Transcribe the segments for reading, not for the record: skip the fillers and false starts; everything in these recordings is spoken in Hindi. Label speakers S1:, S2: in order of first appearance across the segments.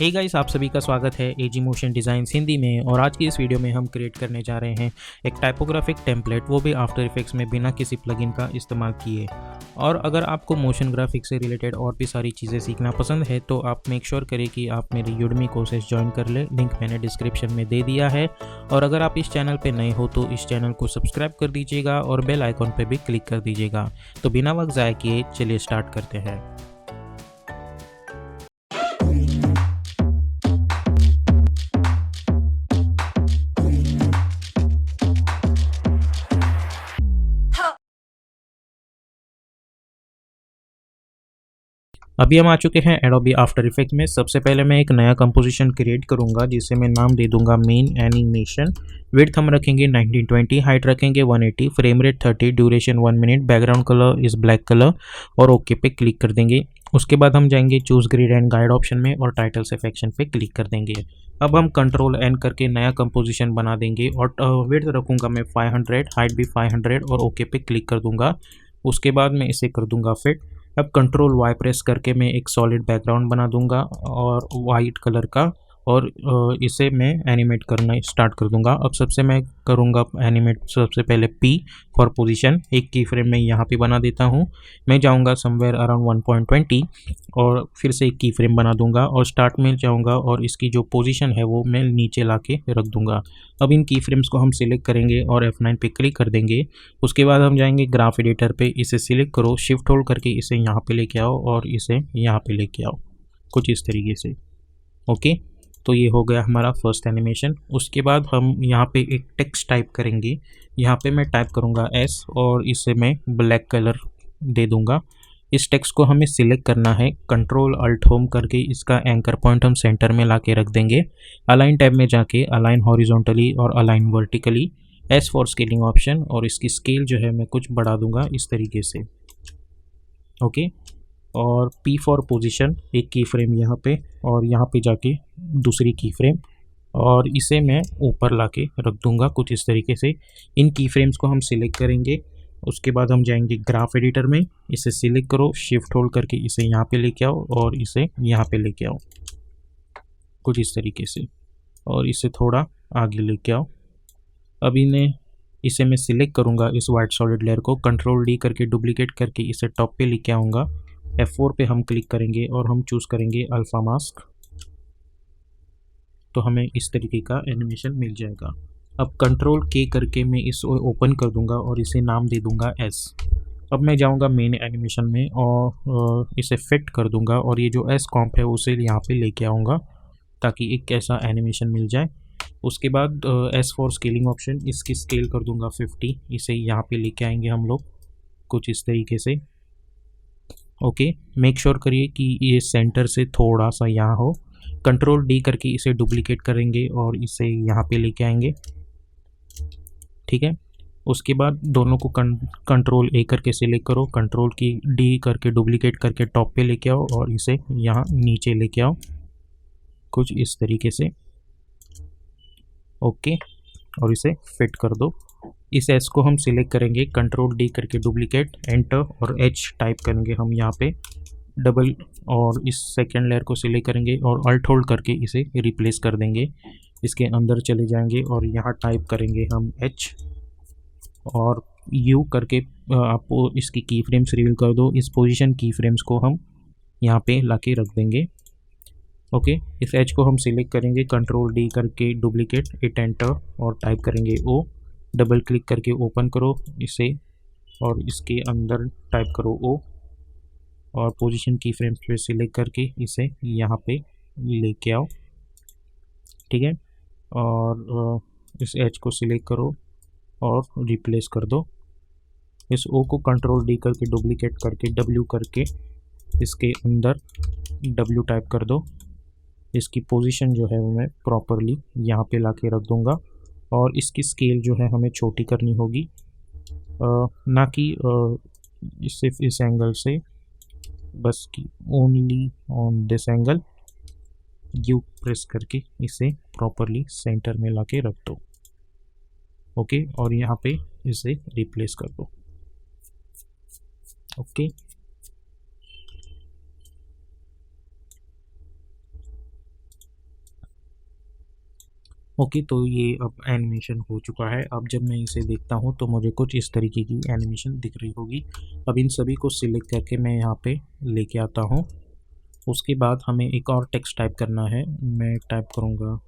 S1: हे गाइस, आप सभी का स्वागत है एजी मोशन डिज़ाइंस हिंदी में। और आज की इस वीडियो में हम क्रिएट करने जा रहे हैं एक टाइपोग्राफिक टेम्पलेट, वो भी आफ्टर इफेक्ट्स में बिना किसी प्लगइन का इस्तेमाल किए। और अगर आपको मोशन ग्राफिक्स से रिलेटेड और भी सारी चीज़ें सीखना पसंद है तो आप मेक श्योर करें कि आप मेरे यूडमी कोर्सेज ज्वाइन कर ले। लिंक मैंने डिस्क्रिप्शन में दे दिया है। और अगर आप इस चैनल पर नए हो तो इस चैनल को सब्सक्राइब कर दीजिएगा और बेल आइकॉन पर भी क्लिक कर दीजिएगा। तो बिना वक्त ज़ाया किए चलिए स्टार्ट करते हैं। अभी हम आ चुके हैं एडोबी आफ्टर इफेक्ट में। सबसे पहले मैं एक नया कंपोजिशन क्रिएट करूंगा जिसे मैं नाम दे दूंगा मेन एनिमेशन। विड्थ हम रखेंगे 1920, हाइट रखेंगे 180, frame rate 30, duration 1 minute, background colour इस ब्लैक कलर और ओके पे क्लिक कर देंगे। उसके बाद हम जाएंगे choose grid and guide option में और टाइटल सेक्शन पे क्लिक कर देंगे। अब हम कंट्रोल एन करके नया कंपोजिशन बना देंगे और विड्थ रखूंगा मैं 500, हाइट भी 500 और ओके पे क्लिक कर दूंगा। उसके बाद मैं इसे कर दूंगा फिट। अब कंट्रोल वाई प्रेस करके मैं एक सॉलिड बैकग्राउंड बना दूंगा और वाइट कलर का, और इसे मैं एनिमेट करना स्टार्ट कर दूंगा। अब सबसे मैं करूंगा एनिमेट सबसे पहले पी फॉर पोजीशन। एक की फ्रेम में यहाँ पे बना देता हूँ। मैं जाऊंगा समवेयर अराउंड 1.20 और फिर से एक की फ्रेम बना दूंगा और स्टार्ट में जाऊंगा और इसकी जो पोजीशन है वो मैं नीचे ला के रख दूंगा। अब इन की फ्रेम्स को हम सिलेक्ट करेंगे और F9 पे क्लिक कर देंगे। उसके बाद हम जाएंगे ग्राफ एडिटर पे, इसे सिलेक्ट करो, शिफ्ट होल्ड करके इसे यहाँ पे लेके आओ और इसे यहाँ पे लेके आओ कुछ इस तरीके से। ओके, तो ये हो गया हमारा फर्स्ट एनिमेशन। उसके बाद हम यहाँ पे एक टेक्स्ट टाइप करेंगे। यहाँ पे मैं टाइप करूँगा S और इसे मैं ब्लैक कलर दे दूँगा। इस टेक्स्ट को हमें सिलेक्ट करना है, कंट्रोल अल्ट होम करके इसका एंकर पॉइंट हम सेंटर में ला के रख देंगे। अलाइन टैब में जाके अलाइन हॉरिजॉन्टली और align vertically, S for scaling option, और इसकी स्केल जो है मैं कुछ बढ़ा दूंगा इस तरीके से। ओके, और P फॉर पोजीशन, एक की फ्रेम यहाँ पे और यहाँ पे जाके दूसरी की फ्रेम, और इसे मैं ऊपर लाके रख दूंगा कुछ इस तरीके से। इन की फ्रेम्स को हम सिलेक्ट करेंगे। उसके बाद हम जाएंगे ग्राफ एडिटर में, इसे सिलेक्ट करो, शिफ्ट होल्ड करके इसे यहाँ पे लेके आओ और इसे यहाँ पे लेके आओ कुछ इस तरीके से, और इसे थोड़ा आगे लेके आओ। अब इसे मैं सिलेक्ट करूँगा इस वाइट सॉलिड लेयर को, कंट्रोल डी करके डुप्लीकेट करके इसे टॉप पे लेके आऊँगा। F4 पे हम क्लिक करेंगे और हम चूज़ करेंगे अल्फा मास्क, तो हमें इस तरीके का एनिमेशन मिल जाएगा। अब कंट्रोल के करके मैं इसे ओपन कर दूंगा और इसे नाम दे दूंगा S। अब मैं जाऊंगा मेन एनिमेशन में और इसे फिट कर दूंगा और ये जो S कॉम्प है उसे यहाँ पे लेके आऊँगा ताकि एक ऐसा एनिमेशन मिल जाए। उसके बाद S फॉर स्केलिंग ऑप्शन, इसकी स्केल कर दूंगा 50, इसे यहाँ पे लेके आएंगे हम लोग कुछ इस तरीके से। ओके, मेक श्योर करिए कि ये सेंटर से थोड़ा सा यहाँ हो। कंट्रोल डी करके इसे डुप्लीकेट करेंगे और इसे यहाँ पे लेके आएंगे। ठीक है, उसके बाद दोनों को कंट्रोल ए करके सिलेक्ट करो, कंट्रोल की डी करके डुप्लीकेट करके टॉप पे लेके आओ और इसे यहाँ नीचे लेके आओ कुछ इस तरीके से। ओके, और इसे फिट कर दो। इस एस को हम सिलेक्ट करेंगे, कंट्रोल डी करके डुप्लीकेट, एंटर और H टाइप करेंगे हम यहाँ पे डबल, और इस सेकेंड लेयर को सिलेक्ट करेंगे और अल्ट होल्ड करके इसे रिप्लेस कर देंगे। इसके अंदर चले जाएंगे और यहाँ टाइप करेंगे हम H और U करके आपको इसकी की फ्रेम्स रिवील कर दो। इस पोजीशन की फ्रेम्स को हम यहाँ पे लाके रख देंगे। ओके, इस H को हम सिलेक्ट करेंगे, कंट्रोल डी करके डुप्लीकेट, हिट एंटर और टाइप करेंगे O, डबल क्लिक करके ओपन करो इसे और इसके अंदर टाइप करो O और पोजीशन की फ्रेम्स पे सिलेक्ट करके इसे यहाँ पे लेके आओ। ठीक है, और इस H को सिलेक्ट करो और रिप्लेस कर दो। इस O को कंट्रोल डी करके डुप्लीकेट करके W करके इसके अंदर W टाइप कर दो। इसकी पोजीशन जो है वो मैं प्रॉपरली यहाँ पे लाके रख दूँगा और इसकी स्केल जो है हमें छोटी करनी होगी, ना कि सिर्फ इस एंगल से, बस कि only on this angle. U press करके इसे प्रॉपरली सेंटर में लाके रख दो। ओके, और यहाँ पे इसे रिप्लेस कर दो। ओके, ओके, तो ये अब एनिमेशन हो चुका है। अब जब मैं इसे देखता हूँ तो मुझे कुछ इस तरीके की एनिमेशन दिख रही होगी। अब इन सभी को सिलेक्ट करके मैं यहाँ पे लेके आता हूँ। उसके बाद हमें एक और टेक्स्ट टाइप करना है। मैं टाइप करूँगा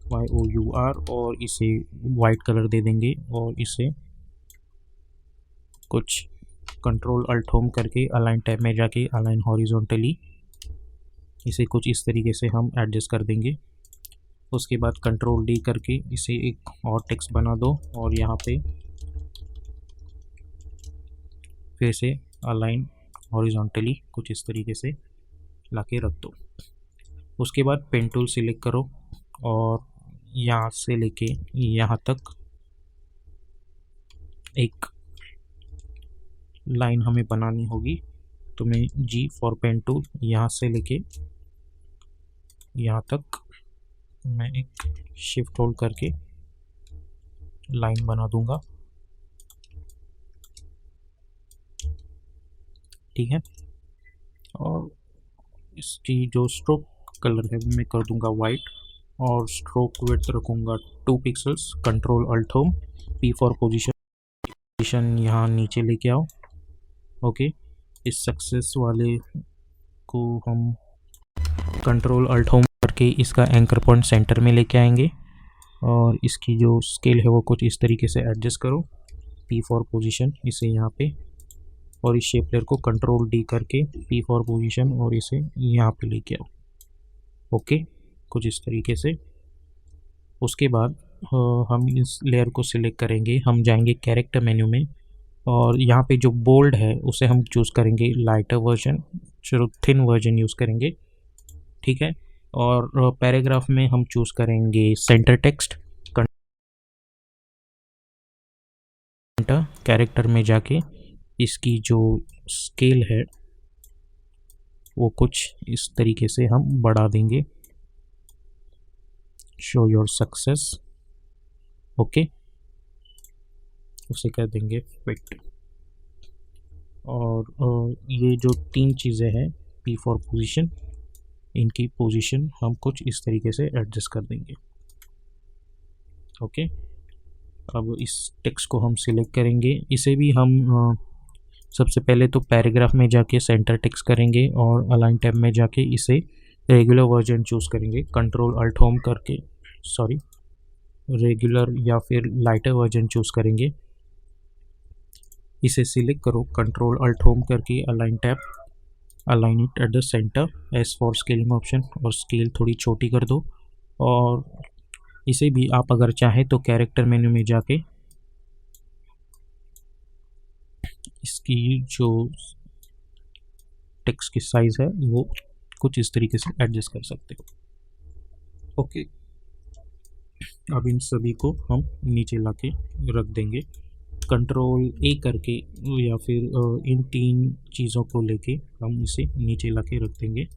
S1: YOUR और इसे वाइट कलर दे देंगे और इसे कुछ कंट्रोल अल्ट होम करके अलाइन टैब में जाके अलाइन हॉरिजॉन्टली इसे कुछ इस तरीके से हम एडजस्ट कर देंगे। उसके बाद कंट्रोल D करके इसे एक और टेक्स्ट बना दो और यहाँ पे फिर से अलाइन हॉरिजॉन्टली कुछ इस तरीके से लाके रख दो। उसके बाद पेन टूल सिलेक्ट करो और यहाँ से लेके यहाँ तक एक लाइन हमें बनानी होगी। तो मैं G फॉर पेन टूल यहाँ से लेके यहाँ तक मैं एक शिफ्ट होल्ड करके लाइन बना दूंगा। ठीक है, और इसकी जो स्ट्रोक कलर है वो मैं कर दूंगा वाइट और स्ट्रोक विड्थ रखूंगा 2 pixels. Control alt home P for position यहाँ नीचे लेके आओ। ओके, इस सक्सेस वाले को हम कंट्रोल अल्ट होम करके इसका एंकर पॉइंट सेंटर में लेके आएंगे और इसकी जो स्केल है वो कुछ इस तरीके से एडजस्ट करो। P फॉर पोजीशन इसे यहाँ पे और इस शेप लेयर को कंट्रोल D करके P फॉर पोजीशन और इसे यहाँ पे लेके आओ। ओके, कुछ इस तरीके से। उसके बाद हम इस लेयर को सिलेक्ट करेंगे। हम जाएंगे कैरेक्टर मेन्यू में और यहाँ पे जो बोल्ड है उसे हम चूज़ करेंगे लाइटर वर्जन, चलो थिन वर्जन यूज़ करेंगे। ठीक है, और पैराग्राफ में हम चूज़ करेंगे सेंटर टेक्स्ट। कैरेक्टर में जाके इसकी जो स्केल है वो कुछ इस तरीके से हम बढ़ा देंगे। Show your success. ओके, उसे कर देंगे फिट। और ये जो 3 चीज़ें हैं P फॉर पोजीशन, इनकी पोजीशन हम कुछ इस तरीके से एडजस्ट कर देंगे। ओके, अब इस टेक्स्ट को हम सिलेक्ट करेंगे। इसे भी हम सबसे पहले तो पैराग्राफ में जाके सेंटर टेक्स्ट करेंगे और अलाइन टैब में जाके इसे रेगुलर वर्जन चूज़ करेंगे। कंट्रोल अल्ट होम करके रेगुलर या फिर लाइटर वर्जन चूज़ करेंगे। इसे सिलेक्ट करो, कंट्रोल अल्ट होम करके align tab, align it at the centre, S for scaling option और स्केल थोड़ी छोटी कर दो। और इसे भी आप अगर चाहें तो कैरेक्टर मेन्यू में जाके इसकी जो टेक्स्ट की साइज़ है वो कुछ इस तरीके से एडजस्ट कर सकते हो। ओके, अब इन सभी को हम नीचे लाके रख देंगे। कंट्रोल A करके या फिर इन 3 चीज़ों को लेके हम इसे नीचे लाके रख देंगे।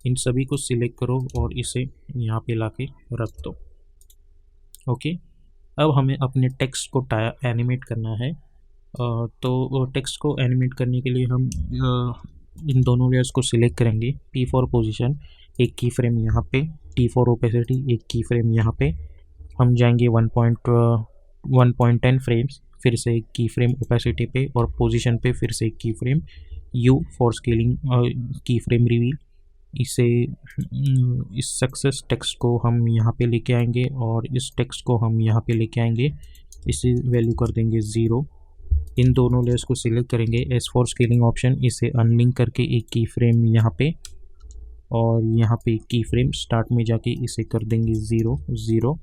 S1: इन सभी को सिलेक्ट करो और इसे यहाँ पे लाके रख दो। ओके, अब हमें अपने टेक्स्ट को एनिमेट करना है। तो टेक्स्ट को एनिमेट करने के लिए हम इन दोनों लेयर्स को सिलेक्ट करेंगे। P फॉर पोजीशन एक की फ्रेम यहाँ पे, T फॉर ओपेसिटी एक की फ्रेम यहाँ पे। हम जाएंगे 1.10 फ्रेम्स, फिर से एक की फ्रेम ओपेसिटी पे और पोजीशन पे फिर से एक की फ्रेम। U फॉर स्केलिंग की फ्रेम रिवील। इसे इस सक्सेस टेक्स्ट को हम यहाँ पे लेके आएंगे और इस टेक्स्ट को हम यहाँ पे लेके आएंगे। इसे वैल्यू कर देंगे 0। इन दोनों लेयर्स को सिलेक्ट करेंगे, एस फॉर स्केलिंग ऑप्शन, इसे अनलिंक करके एक की फ्रेम यहाँ पे और यहाँ पे की फ्रेम स्टार्ट में जाके इसे कर देंगे 0 0।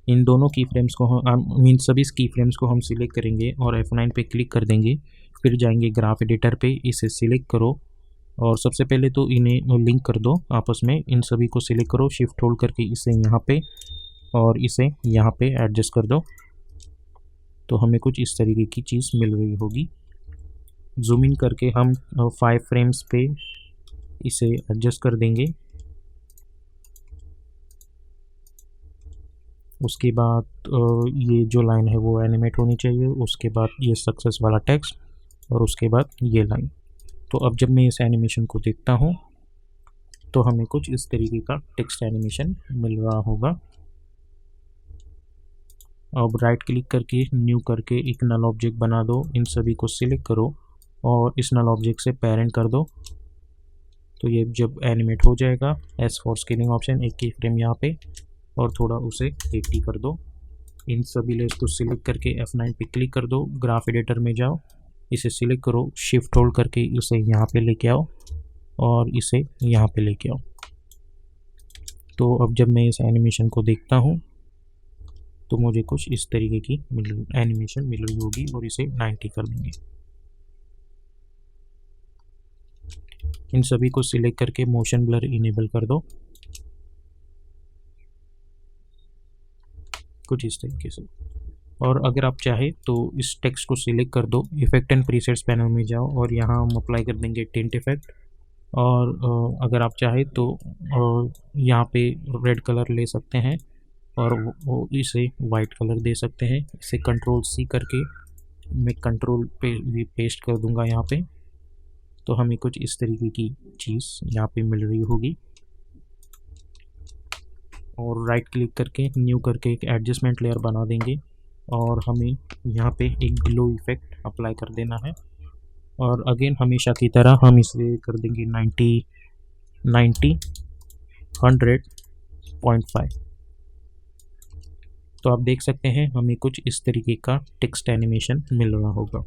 S1: इन दोनों की फ्रेम्स को हम सभी की फ्रेम्स को हम सिलेक्ट करेंगे और F9 पे क्लिक कर देंगे। फिर जाएंगे ग्राफ एडिटर पे, इसे सिलेक्ट करो और सबसे पहले तो इन्हें लिंक कर दो आपस में। इन सभी को सिलेक्ट करो, शिफ्ट होल्ड करके इसे यहाँ पे और इसे यहाँ पे एडजस्ट कर दो तो हमें कुछ इस तरीके की चीज़ मिल रही होगी। जूम इन करके हम 5 फ्रेम्स पे इसे एडजस्ट कर देंगे। उसके बाद ये जो लाइन है वो एनिमेट होनी चाहिए। उसके बाद ये सक्सेस वाला टेक्स्ट और उसके बाद ये लाइन। तो अब जब मैं इस एनिमेशन को देखता हूँ तो हमें कुछ इस तरीके का टेक्स्ट एनिमेशन मिल रहा होगा। अब राइट क्लिक करके न्यू करके एक नल ऑब्जेक्ट बना दो, इन सभी को सिलेक्ट करो और इस नल ऑब्जेक्ट से पेरेंट कर दो। तो ये जब एनिमेट हो जाएगा, एस फॉर स्केलिंग ऑप्शन, एक की फ्रेम यहाँ पे और थोड़ा उसे 80 कर दो। इन सभी लेयर्स को सिलेक्ट करके F9 पे क्लिक कर दो, ग्राफ एडिटर में जाओ, इसे सिलेक्ट करो, शिफ्ट होल्ड करके इसे यहाँ पे लेके आओ और इसे यहाँ पे लेके आओ। तो अब जब मैं इस एनिमेशन को देखता हूँ तो मुझे कुछ इस तरीके की एनिमेशन मिल रही होगी और इसे 90 कर देंगे। इन सभी को सिलेक्ट करके मोशन ब्लर इनेबल कर दो कुछ इस तरीके से। और अगर आप चाहे तो इस टेक्स्ट को सिलेक्ट कर दो, इफेक्ट एंड प्रीसेट्स पैनल में जाओ और यहाँ हम अप्लाई कर देंगे टिंट इफेक्ट। और अगर आप चाहे तो यहाँ पे रेड कलर ले सकते हैं और वो इसे वाइट कलर दे सकते हैं। इसे कंट्रोल C करके मैं कंट्रोल पे भी पेस्ट कर दूंगा यहाँ पे, तो हमें कुछ इस तरीके की चीज़ यहाँ पे मिल रही होगी। और राइट क्लिक करके न्यू करके एक एडजस्टमेंट लेयर बना देंगे और हमें यहाँ पे एक ग्लो इफेक्ट अप्लाई कर देना है। और अगेन हमेशा की तरह हम इसे कर देंगे 90 100.5। तो आप देख सकते हैं हमें कुछ इस तरीके का टेक्स्ट एनिमेशन मिल रहा होगा।